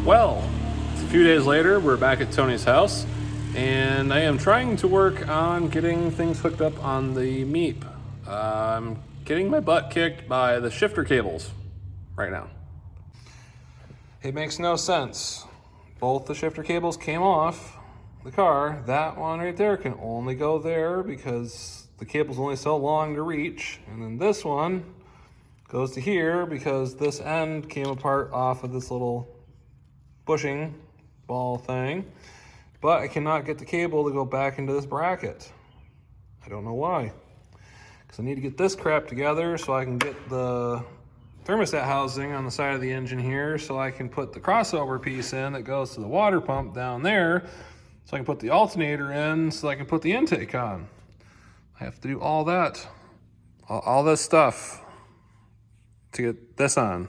Well, it's a few days later, we're back at Tony's house, and I am trying to work on getting things hooked up on the MEEP. I'm getting my butt kicked by the shifter cables right now. It makes no sense. Both the shifter cables came off the car. That one right there can only go there because the cable's only so long to reach, and then this one goes to here because this end came apart off of this little bushing ball thing, but I cannot get the cable to go back into this bracket. I don't know why. Because I need to get this crap together so I can get the thermostat housing on the side of the engine here so I can put the crossover piece in that goes to the water pump down there so I can put the alternator in so I can put the intake on. I have to do all that, all this stuff to get this on.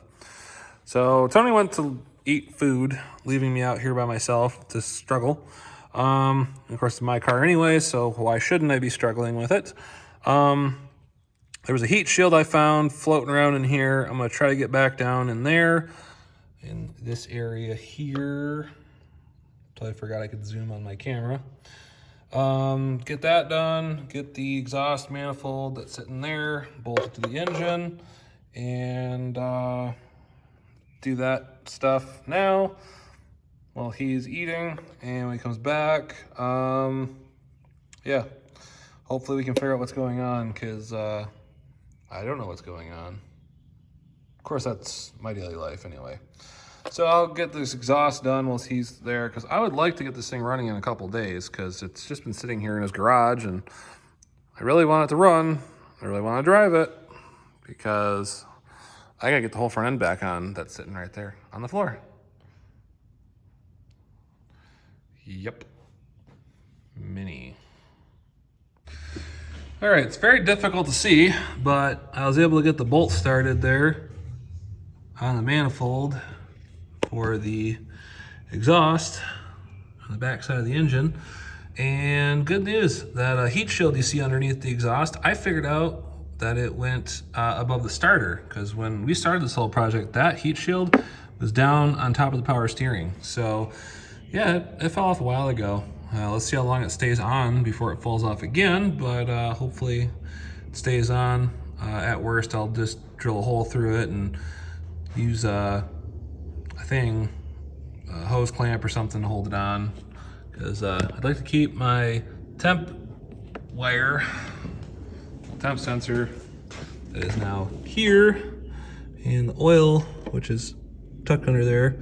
So Tony went to eat food, leaving me out here by myself to struggle. Of course, it's my car anyway, so why shouldn't I be struggling with it? There was a heat shield I found floating around in here. I'm going to try to get back down in there, in this area here. Totally forgot I could zoom on my camera. Get that done, get the exhaust manifold that's sitting there, bolted to the engine, and do that stuff now while he's eating, and when he comes back, yeah, hopefully we can figure out what's going on, because I don't know what's going on. Of course, that's my daily life anyway. So I'll get this exhaust done while he's there, because I would like to get this thing running in a couple days, because it's just been sitting here in his garage, and I really want it to run. I really want to drive it, because I gotta get the whole front end back on that's sitting right there on the floor. Yep. Mini. All right, it's very difficult to see, but I was able to get the bolt started there on the manifold for the exhaust on the back side of the engine. And good news, that heat shield you see underneath the exhaust, I figured out that it went above the starter, because when we started this whole project, that heat shield was down on top of the power steering. So yeah, it fell off a while ago. Let's see how long it stays on before it falls off again, but hopefully it stays on. At worst, I'll just drill a hole through it and use a hose clamp or something to hold it on, because I'd like to keep my temp wire, temp sensor that is now here, and the oil, which is tucked under there.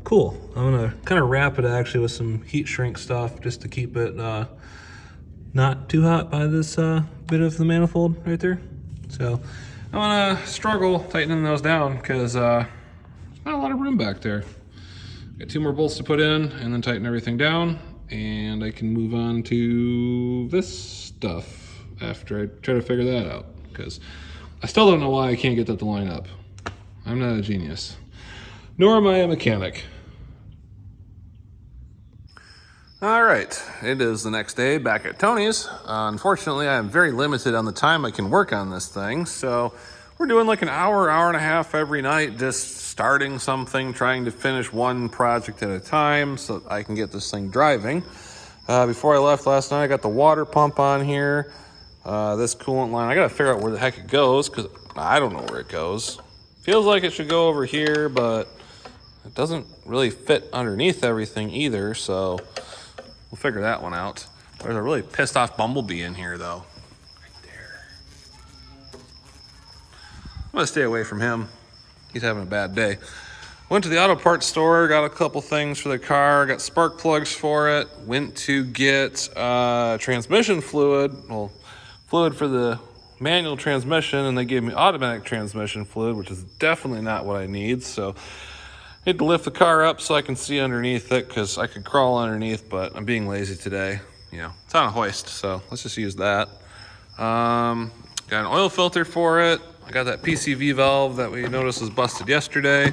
Cool. I'm gonna kind of wrap it actually with some heat shrink stuff just to keep it not too hot by this bit of the manifold right there. So I'm gonna struggle tightening those down, because there's not a lot of room back there. Got 2 more bolts to put in and then tighten everything down, and I can move on to this stuff after I try to figure that out, because I still don't know why I can't get that to line up. I'm not a genius, nor am I a mechanic. All right, it is the next day back at Tony's. Unfortunately, I am very limited on the time I can work on this thing, so we're doing like an hour and a half every night, just starting something, trying to finish one project at a time so that I can get this thing driving. Before I left last night, I got the water pump on here. This coolant line, I gotta figure out where the heck it goes, because I don't know where it goes. Feels like it should go over here, but it doesn't really fit underneath everything either, so we'll figure that one out. There's a really pissed off bumblebee in here, though. Right there. I'm gonna stay away from him. He's having a bad day. Went to the auto parts store, got a couple things for the car, got spark plugs for it, went to get transmission fluid, well, fluid for the manual transmission, and they gave me automatic transmission fluid, which is definitely not what I need. So I had to lift the car up so I can see underneath it, because I could crawl underneath, but I'm being lazy today. You know, it's on a hoist, so let's just use that. Got an oil filter for it. I got that PCV valve that we noticed was busted yesterday.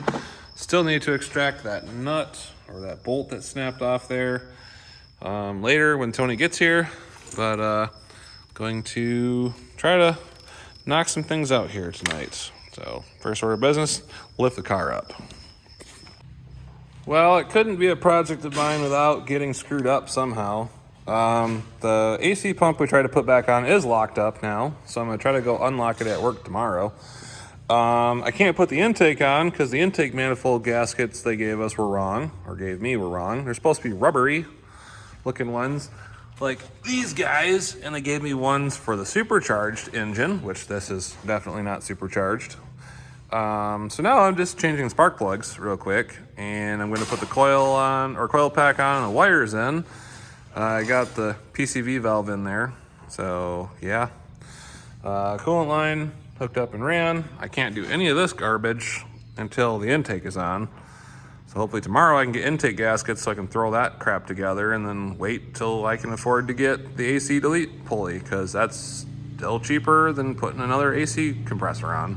Still need to extract that nut or that bolt that snapped off there later when Tony gets here, but going to try to knock some things out here tonight. So first order of business, lift the car up. Well, it couldn't be a project of mine without getting screwed up somehow. The AC pump we tried to put back on is locked up now, so I'm going to try to go unlock it at work tomorrow. I can't put the intake on because the intake manifold gaskets they gave us were wrong, or gave me were wrong. They're supposed to be rubbery looking ones like these guys, and they gave me ones for the supercharged engine, which this is definitely not supercharged. So now I'm just changing spark plugs real quick, and I'm going to put the coil on, or coil pack on, and the wires in. I got the PCV valve in there, so yeah. Coolant line hooked up and ran. I can't do any of this garbage until the intake is on. So hopefully tomorrow I can get intake gaskets so I can throw that crap together and then wait till I can afford to get the AC delete pulley, because that's still cheaper than putting another AC compressor on.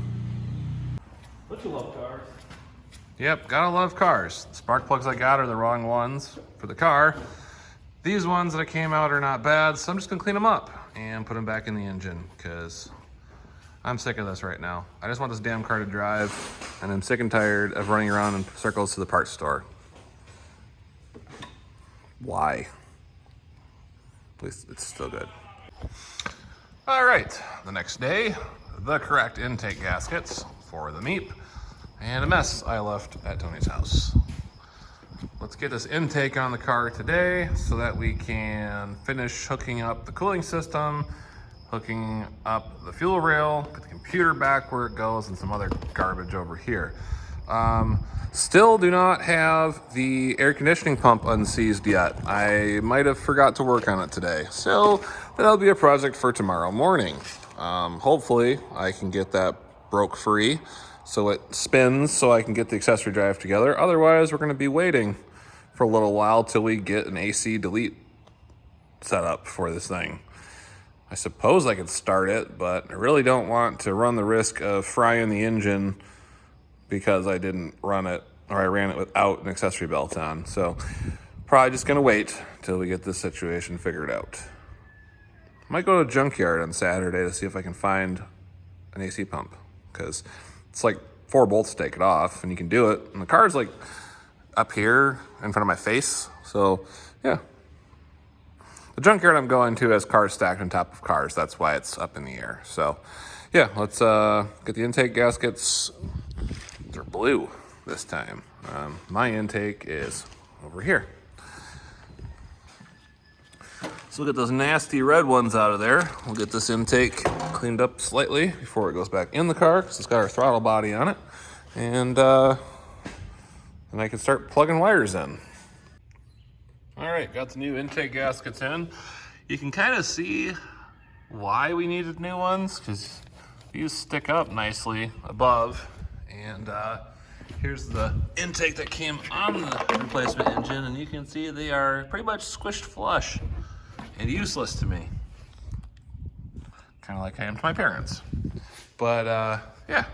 Don't you love cars? Yep, gotta love cars. The spark plugs I got are the wrong ones for the car. These ones that came out are not bad, so I'm just gonna clean them up and put them back in the engine, because I'm sick of this right now. I just want this damn car to drive, and I'm sick and tired of running around in circles to the parts store. Why? At least it's still good. All right, the next day, the correct intake gaskets for the MEEP, and a mess I left at Tony's house. Let's get this intake on the car today so that we can finish hooking up the cooling system, hooking up the fuel rail, put the computer back where it goes, and some other garbage over here. Still do not have the air conditioning pump unseized yet. I might have forgot to work on it today. So that'll be a project for tomorrow morning. Hopefully I can get that broke free so it spins so I can get the accessory drive together. Otherwise, we're gonna be waiting for a little while till we get an AC delete set up for this thing. I suppose I could start it, but I really don't want to run the risk of frying the engine because I didn't run it, or I ran it without an accessory belt on. So probably just gonna wait till we get this situation figured out. Might go to a junkyard on Saturday to see if I can find an AC pump, because it's like 4 bolts to take it off, and you can do it. And the car's like up here in front of my face, so yeah. The junkyard I'm going to has cars stacked on top of cars. That's why it's up in the air. So, yeah, let's get the intake gaskets. They're blue this time. My intake is over here. So we'll get those nasty red ones out of there. We'll get this intake cleaned up slightly before it goes back in the car, because it's got our throttle body on it. And then I can start plugging wires in. All right, got the new intake gaskets in. You can kind of see why we needed new ones, because these stick up nicely above. And here's the intake that came on the replacement engine, and you can see they are pretty much squished flush and useless to me. Kind of like I am to my parents. But yeah,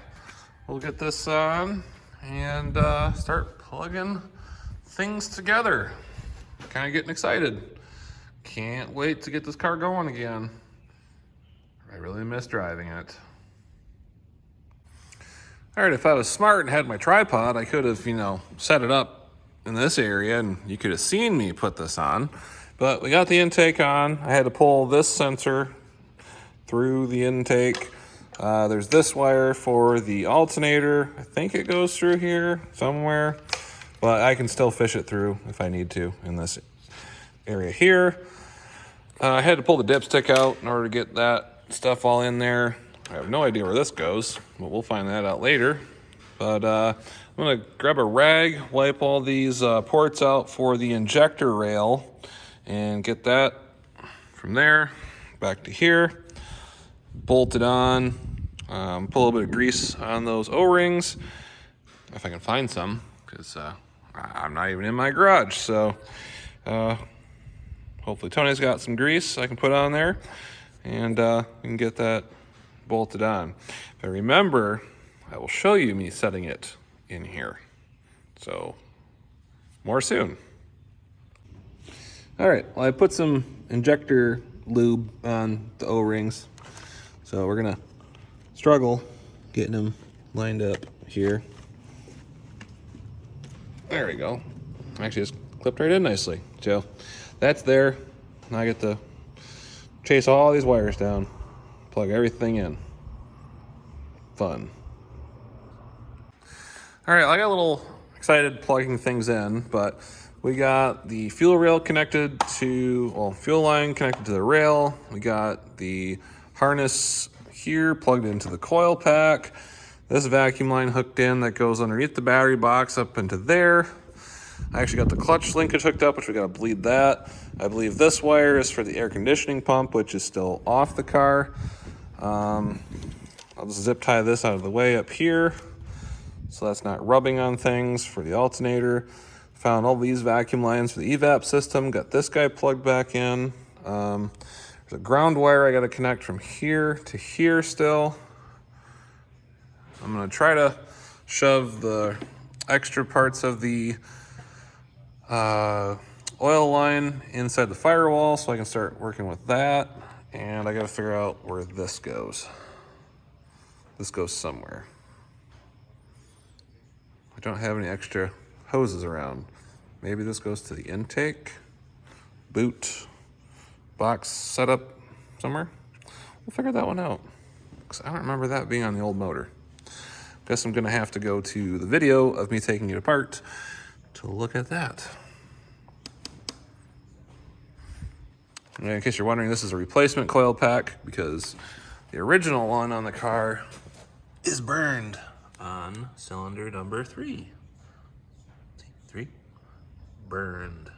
we'll get this on and start plugging things together. Kind of getting excited. Can't wait to get this car going again. I really miss driving it. All right, if I was smart and had my tripod, I could have, set it up in this area and you could have seen me put this on. But we got the intake on. I had to pull this sensor through the intake. There's this wire for the alternator. I think it goes through here somewhere. But I can still fish it through if I need to in this area here. I had to pull the dipstick out in order to get that stuff all in there. I have no idea where this goes, but we'll find that out later. But I'm gonna grab a rag, wipe all these ports out for the injector rail, and get that from there back to here, bolt it on, pull a little bit of grease on those O-rings, if I can find some, because I'm not even in my garage. So hopefully Tony's got some grease I can put on there, and we can get that bolted on. If I remember, I will show you me setting it in here. So more soon. All right, well, I put some injector lube on the O-rings, so we're gonna struggle getting them lined up here. There we go. Actually, it's clipped right in nicely. So that's there. Now I get to chase all these wires down, plug everything in. Fun. All right, I got a little excited plugging things in, but we got the fuel rail connected to, well, fuel line connected to the rail. We got the harness here plugged into the coil pack. This vacuum line hooked in that goes underneath the battery box up into there. I actually got the clutch linkage hooked up, which we got to bleed that. I believe this wire is for the air conditioning pump, which is still off the car. I'll just zip tie this out of the way up here, so that's not rubbing on things for the alternator. Found all these vacuum lines for the evap system. Got this guy plugged back in. There's a ground wire I got to connect from here to here still. I'm going to try to shove the extra parts of the oil line inside the firewall so I can start working with that. And I got to figure out where this goes. This goes somewhere. I don't have any extra hoses around. Maybe this goes to the intake, boot, box setup somewhere. We'll figure that one out, because I don't remember that being on the old motor. Guess I'm gonna have to go to the video of me taking it apart to look at that. And in case you're wondering, this is a replacement coil pack because the original one on the car is burned on cylinder number 3. See, 3, burned.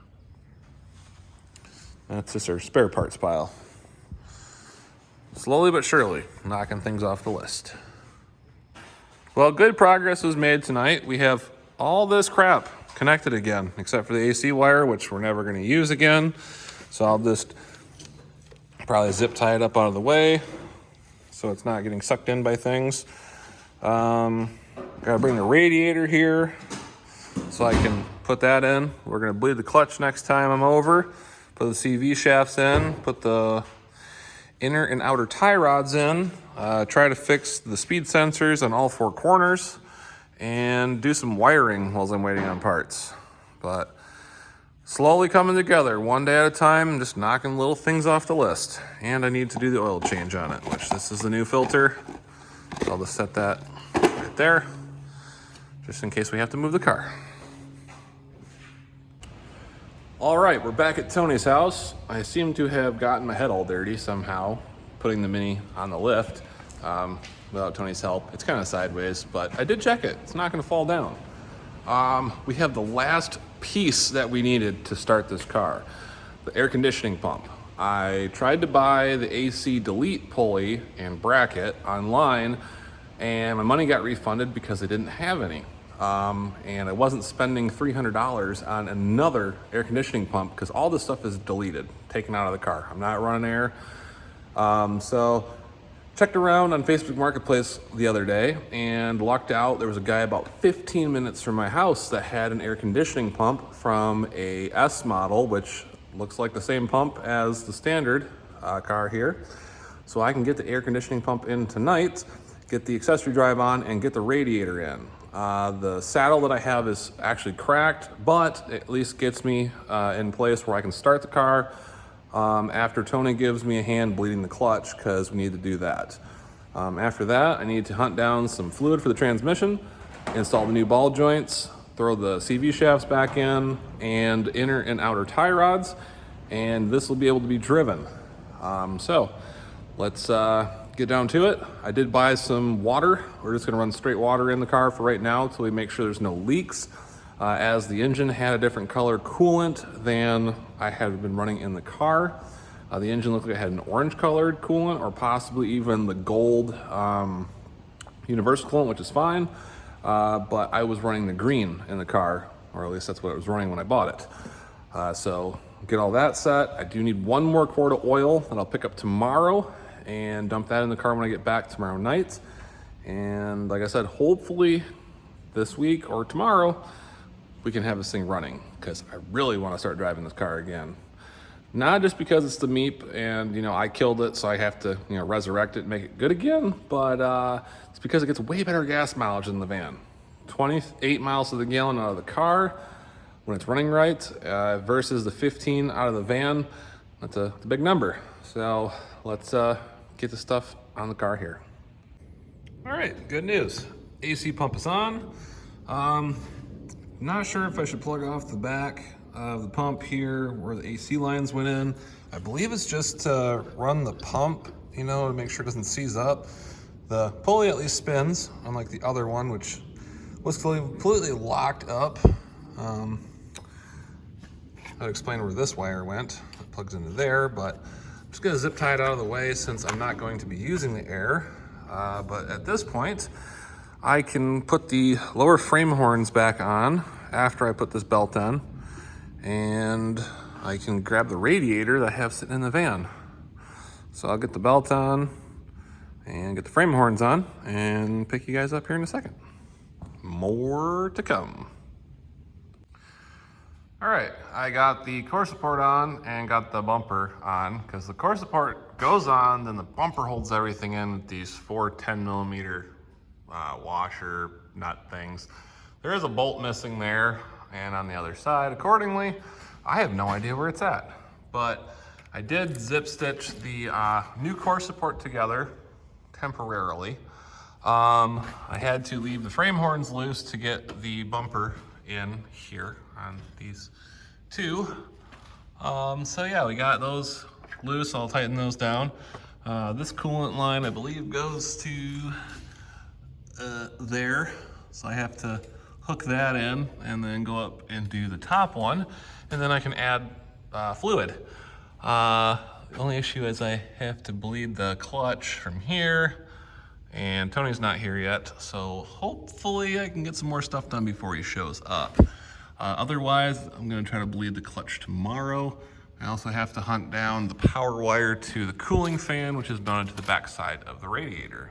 That's just our spare parts pile. Slowly but surely, knocking things off the list. Well, good progress was made tonight. We have all this crap connected again, except for the AC wire, which we're never gonna use again. So I'll just probably zip tie it up out of the way so it's not getting sucked in by things. Gotta bring the radiator here so I can put that in. We're gonna bleed the clutch next time I'm over. Put the CV shafts in, put the inner and outer tie rods in, try to fix the speed sensors on all 4 corners, and do some wiring while I'm waiting on parts. But slowly coming together, one day at a time, just knocking little things off the list. And I need to do the oil change on it, which this is the new filter. So I'll just set that right there, just in case we have to move the car. All right, we're back at Tony's house. I seem to have gotten my head all dirty somehow, putting the Mini on the lift without Tony's help. It's kind of sideways, but I did check it. It's not gonna fall down. We have the last piece that we needed to start this car, the air conditioning pump. I tried to buy the AC delete pulley and bracket online, and my money got refunded because they didn't have any. And I wasn't spending $300 on another air conditioning pump because all this stuff is deleted, taken out of the car. I'm not running air. So checked around on Facebook Marketplace the other day and lucked out. There was a guy about 15 minutes from my house that had an air conditioning pump from a S model, which looks like the same pump as the standard car here. So I can get the air conditioning pump in tonight, get the accessory drive on, and get the radiator in. The saddle that I have is actually cracked, but it at least gets me in place where I can start the car after Tony gives me a hand bleeding the clutch, because we need to do that. After that, I need to hunt down some fluid for the transmission, install the new ball joints, throw the CV shafts back in, and inner and outer tie rods, and this will be able to be driven. So let's get down to it. I did buy some water. We're just gonna run straight water in the car for right now until we make sure there's no leaks, as the engine had a different color coolant than I had been running in the car. The engine looked like it had an orange colored coolant, or possibly even the gold universal coolant, which is fine. But I was running the green in the car, or at least that's what it was running when I bought it. So get all that set. I do need 1 more quart of oil that I'll pick up tomorrow and dump that in the car when I get back tomorrow night. And like I said, hopefully this week or tomorrow, we can have this thing running, because I really want to start driving this car again. Not just because it's the MEEP and, you know, I killed it, so I have to, you know, resurrect it and make it good again, but it's because it gets way better gas mileage than the van. 28 miles to the gallon out of the car, when it's running right versus the 15 out of the van. That's a big number. So let's get the stuff on the car here. All right, good news. AC pump is on. Not sure if I should plug off the back of the pump here where the AC lines went in. I believe it's just to run the pump, you know, to make sure it doesn't seize up. The pulley at least spins, unlike the other one, which was completely locked up. I'll explain where this wire went. It plugs into there, but I'm just gonna zip tie it out of the way since I'm not going to be using the air. But at this point, I can put the lower frame horns back on after I put this belt on, and I can grab the radiator that I have sitting in the van. So I'll get the belt on and get the frame horns on and pick you guys up here in a second. More to come. All right, I got the core support on and got the bumper on because the core support goes on, then the bumper holds everything in with these 4 10mm washer nut things. There is a bolt missing there and on the other side. Accordingly, I have no idea where it's at, but I did zip stitch the new core support together temporarily. I had to leave the frame horns loose to get the bumper in here on these two. So yeah, we got those loose. I'll tighten those down. This coolant line, I believe, goes to there. So I have to hook that in and then go up and do the top one. And then I can add fluid. The only issue is I have to bleed the clutch from here, and Tony's not here yet, so hopefully I can get some more stuff done before he shows up. Otherwise, I'm gonna try to bleed the clutch tomorrow. I also have to hunt down the power wire to the cooling fan, which is mounted to the back side of the radiator.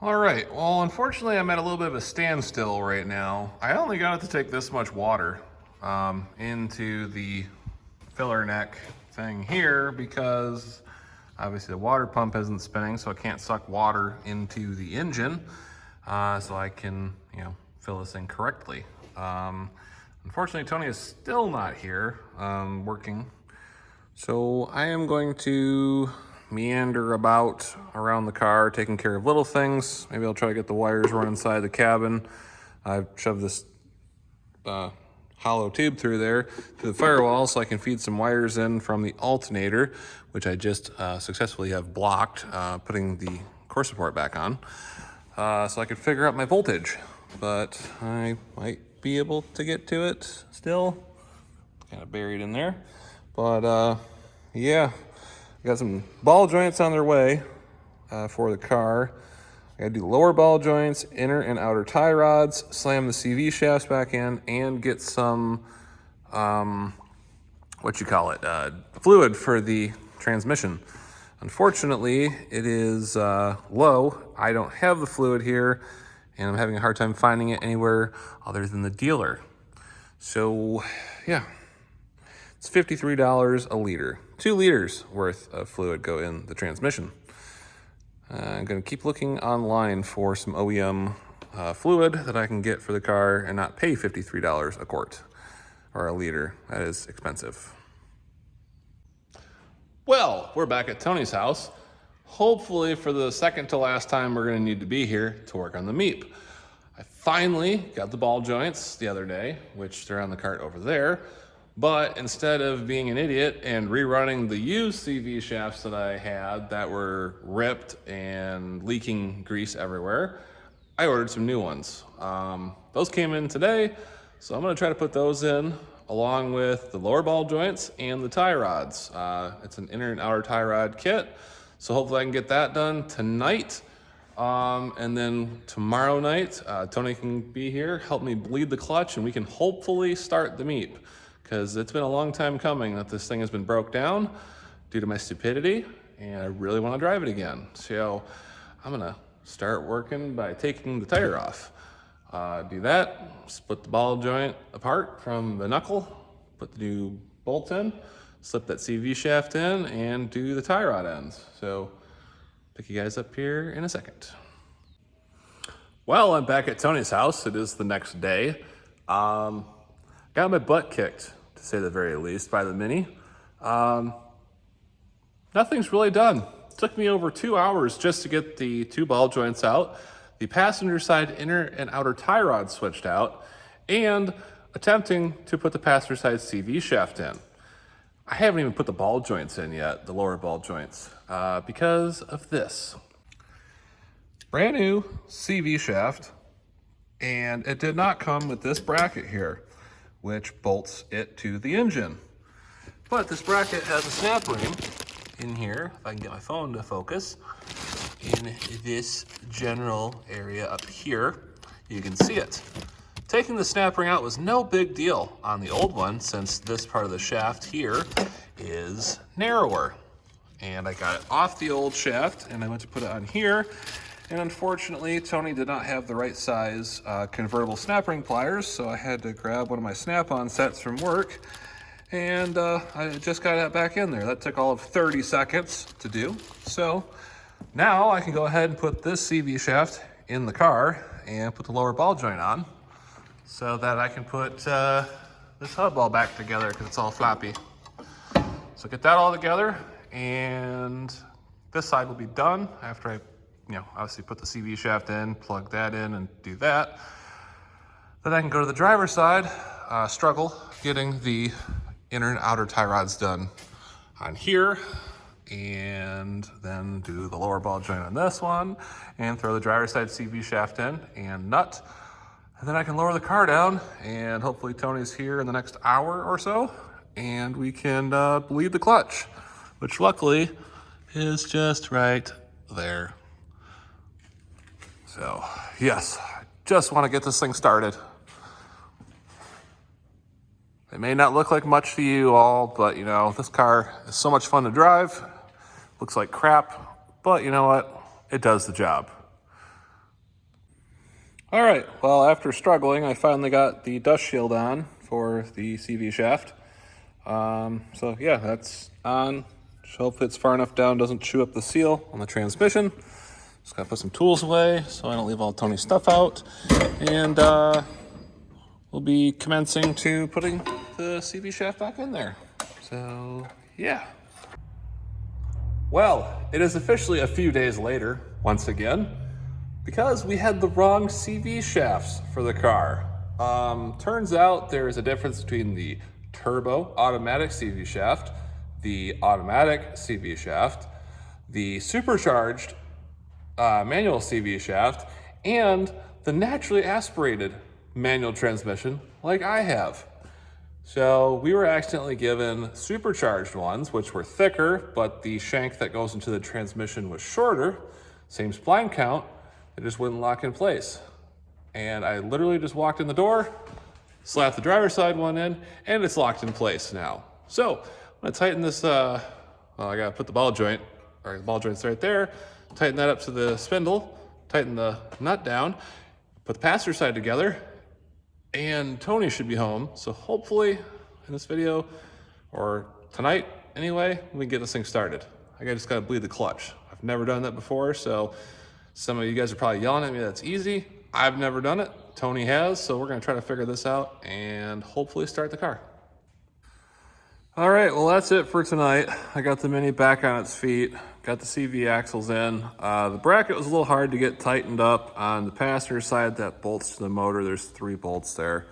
All right, well, unfortunately, I'm at a little bit of a standstill right now. I only got it to take this much water into the filler neck thing here because obviously the water pump isn't spinning, so it can't suck water into the engine, so I can, you know, fill this in correctly. Unfortunately, Tony is still not here working, so I am going to meander about around the car, taking care of little things. Maybe I'll try to get the wires run inside the cabin. I've shoved this hollow tube through there to the firewall so I can feed some wires in from the alternator, which I just successfully have blocked, putting the core support back on, so I could figure out my voltage. But I might be able to get to it still. Kind of buried in there. But yeah, I got some ball joints on their way for the car. I gotta do the lower ball joints, inner and outer tie rods, slam the CV shafts back in, and get some, fluid for the transmission. Unfortunately, it is low. I don't have the fluid here, and I'm having a hard time finding it anywhere other than the dealer. So, yeah, it's $53 a liter. 2 liters worth of fluid go in the transmission. I'm gonna keep looking online for some OEM fluid that I can get for the car and not pay $53 a quart or a liter. That is expensive. Well, we're back at Tony's house. Hopefully for the second to last time we're gonna need to be here to work on the MEEP. I finally got the ball joints the other day, which they're on the cart over there. But instead of being an idiot and rerunning the used CV shafts that I had that were ripped and leaking grease everywhere, I ordered some new ones. Those came in today, so I'm gonna try to put those in along with the lower ball joints and the tie rods. It's an inner and outer tie rod kit, so hopefully I can get that done tonight. And then tomorrow night, Tony can be here, help me bleed the clutch, and we can hopefully start the MEEP. Because it's been a long time coming that this thing has been broke down due to my stupidity, and I really want to drive it again. So I'm gonna start working by taking the tire off. Do that, split the ball joint apart from the knuckle, put the new bolts in, slip that CV shaft in, and do the tie rod ends. So pick you guys up here in a second. Well, I'm back at Tony's house. It is the next day. Got my butt kicked, to say the very least, by the Mini. Nothing's really done. It took me over 2 hours just to get the 2 ball joints out, the passenger side inner and outer tie rod switched out, and attempting to put the passenger side CV shaft in. I haven't even put the ball joints in yet, the lower ball joints, because of this. Brand new CV shaft, and it did not come with this bracket here, which bolts it to the engine. But this bracket has a snap ring in here, if I can get my phone to focus, in this general area up here. You can see it. Taking the snap ring out was no big deal on the old one, since this part of the shaft here is narrower. And I got it off the old shaft and I went to put it on here. And unfortunately, Tony did not have the right size convertible snap ring pliers, so I had to grab one of my snap-on sets from work. And I just got that back in there. That took all of 30 seconds to do. So now I can go ahead and put this CV shaft in the car and put the lower ball joint on so that I can put this hub all back together because it's all floppy. So get that all together, and this side will be done after I, obviously put the CV shaft in, plug that in and do that. Then I can go to the driver's side, struggle getting the inner and outer tie rods done on here, and then do the lower ball joint on this one, and throw the driver's side CV shaft in and nut. And then I can lower the car down, and hopefully Tony's here in the next hour or so, and we can bleed the clutch, which luckily is just right there. So yes, just want to get this thing started. It may not look like much to you all, but this car is so much fun to drive. Looks like crap, but you know what? It does the job. All right, well, after struggling, I finally got the dust shield on for the CV shaft. So yeah, that's on. So hopefully it's far enough down, doesn't chew up the seal on the transmission. Just gotta put some tools away so I don't leave all Tony's stuff out. And we'll be commencing to putting the CV shaft back in there. So yeah. Well, it is officially a few days later, once again, because we had the wrong CV shafts for the car. Turns out there is a difference between the turbo automatic CV shaft, the automatic CV shaft, the supercharged manual CV shaft, and the naturally aspirated manual transmission like I have. So we were accidentally given supercharged ones, which were thicker, but the shank that goes into the transmission was shorter, same spline count, it just wouldn't lock in place. And I literally just walked in the door, slapped the driver's side one in, and it's locked in place now. So I'm gonna tighten this, I gotta put the ball joint, or the ball joint's right there, tighten that up to the spindle, tighten the nut down, put the passenger side together, and Tony should be home. So hopefully in this video, or tonight anyway, we can get this thing started. I just gotta bleed the clutch. I've never done that before, so some of you guys are probably yelling at me that's easy. I've never done it, Tony has, so we're gonna try to figure this out and hopefully start the car. All right, well that's it for tonight. I got the Mini back on its feet, got the CV axles in. The bracket was a little hard to get tightened up on the passenger side that bolts to the motor. There's 3 bolts there.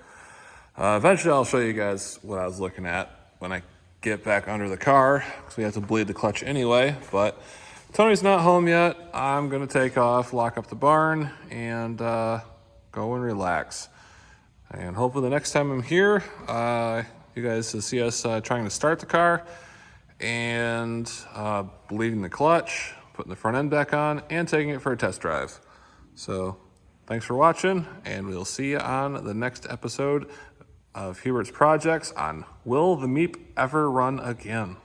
Eventually I'll show you guys what I was looking at when I get back under the car, because we have to bleed the clutch anyway, but Tony's not home yet. I'm gonna take off, lock up the barn, and go and relax. And hopefully the next time I'm here, you guys will see us trying to start the car and bleeding the clutch, putting the front end back on, and taking it for a test drive. So thanks for watching, and we'll see you on the next episode of Hubert's Projects on Will the MEEP Ever Run Again?